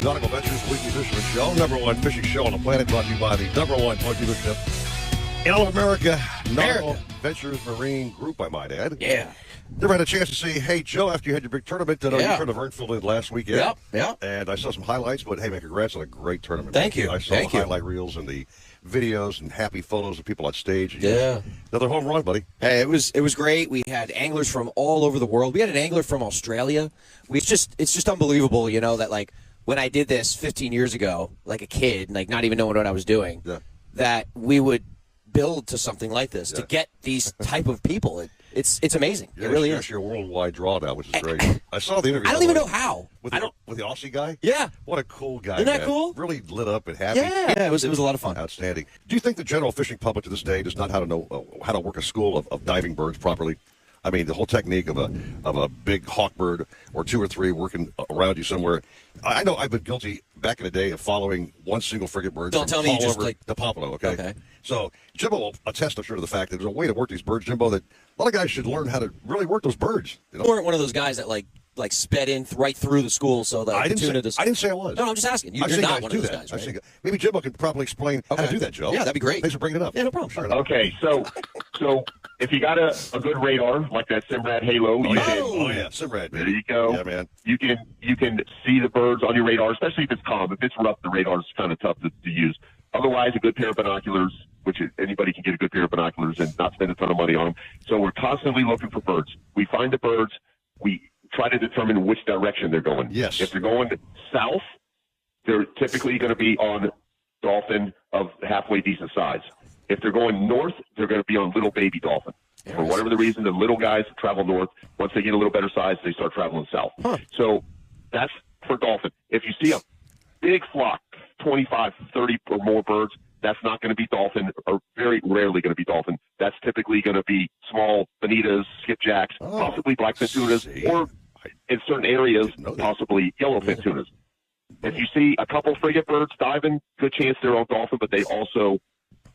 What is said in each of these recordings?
Nautical Ventures Weekly Fisherman Show, #1 fishing show on the planet, brought to you by the #1 point dealership in all of America, Nautical Ventures Marine Group, I might add. Yeah. Never had a chance to say, hey, Joe, after you had your big tournament, you turned the Vernfield in last weekend. Yep. And I saw some highlights, but hey, man, congrats on a great tournament. Thank you. I saw the highlight reels and the videos and happy photos of people on stage. Another home run, buddy. Hey, it was great. We had anglers from all over the world. We had an angler from Australia. It's just unbelievable, you know, that like when I did this 15 years ago, like a kid, like not even knowing what I was doing, that we would build to something like this to get these type of people. It's amazing. Yeah, it really is. You're a worldwide draw now, which is great. I saw the interview. I don't even know how. With the Aussie guy? Yeah. What a cool guy. Isn't that cool? Really lit up and happy. Yeah, it was a lot of fun. Outstanding. Do you think the general fishing public to this day does not know how to work a school of diving birds properly? I mean, the whole technique of a big hawk bird or two or three working around you somewhere. I know I've been guilty back in the day of following one single frigate bird. Don't tell me you just like the pompano. Okay. So Jimbo will attest, I'm sure, to the fact that there's a way to work these birds, Jimbo, that a lot of guys should learn how to really work those birds. You weren't one of those guys that like sped in right through the school so that I didn't say I was. No, I'm just asking. You're not one of those guys, right? Maybe Jimbo can probably explain how to do that, Joe. Yeah, that'd be great. Thanks for bringing it up. Yeah, no problem. Sure. Okay, so if you got a good radar like that Simrad Halo, Simrad. There you go. Yeah, man. You can see the birds on your radar, especially if it's calm. If it's rough, the radar is kind of tough to use. Otherwise, a good pair of binoculars, which anybody can get a good pair of binoculars and not spend a ton of money on them. So we're constantly looking for birds. We find the birds. We try to determine which direction they're going. Yes. If they're going south, they're typically going to be on dolphin of halfway decent size. If they're going north, they're going to be on little baby dolphin. For whatever the reason, the little guys travel north. Once they get a little better size, they start traveling south. So that's for dolphin. If you see a big flock, 25, 30 or more birds, that's not going to be dolphin, or very rarely going to be dolphin. That's typically going to be small bonitas, skipjacks, possibly blackfin tunas, or in certain areas, possibly yellowfin tunas. If you see a couple frigate birds diving, good chance they're on dolphin, but they also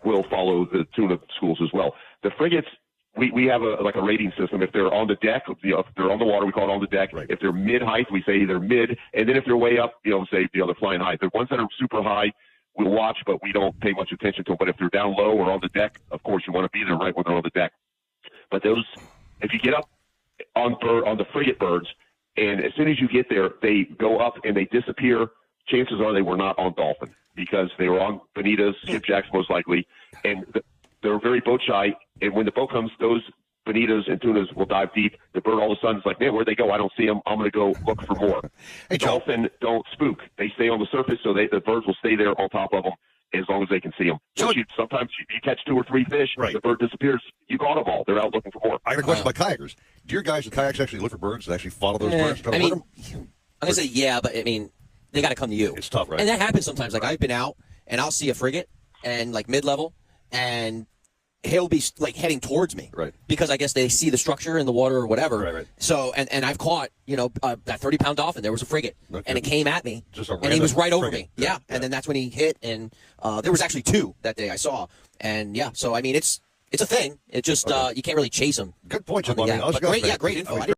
will follow the tuna schools as well. The frigates, we have a rating system. If they're on the deck, if they're on the water, we call it on the deck. Right. If they're mid-height, we say they're mid. And then if they're way up, say they're flying high. The ones that are super high, we'll watch, but we don't pay much attention to them. But if they're down low or on the deck, of course, you want to be there right when they're on the deck. But if you get up on the frigate birds, and as soon as you get there, they go up and they disappear, chances are they were not on dolphin because they were on bonitas, skipjacks most likely, and they're very boat shy. And when the boat comes, those bonitas and tunas will dive deep. The bird all of a sudden is like, man, where'd they go? I don't see them. I'm going to go look for more. Dolphin don't spook. They stay on the surface, so the birds will stay there on top of them as long as they can see them. Sometimes you catch 2 or 3 fish, the bird disappears. You got them all. They're out looking for more. I got a question about kayakers. Do your guys in kayaks actually look for birds and actually follow those birds? I mean, I'm going to say but I mean, they got to come to you. It's tough, right? And that happens sometimes. Like I've been out and I'll see a frigate and like mid-level, and he'll be like heading towards me, right? Because I guess they see the structure in the water or whatever. Right. So and I've caught that 30-pound dolphin. There was a frigate, and it came at me, and he was right over me. Yeah. And then that's when he hit, and there was actually 2 that day I saw, and so I mean it's a thing. It just you can't really chase them. Good point, Jim. But great info.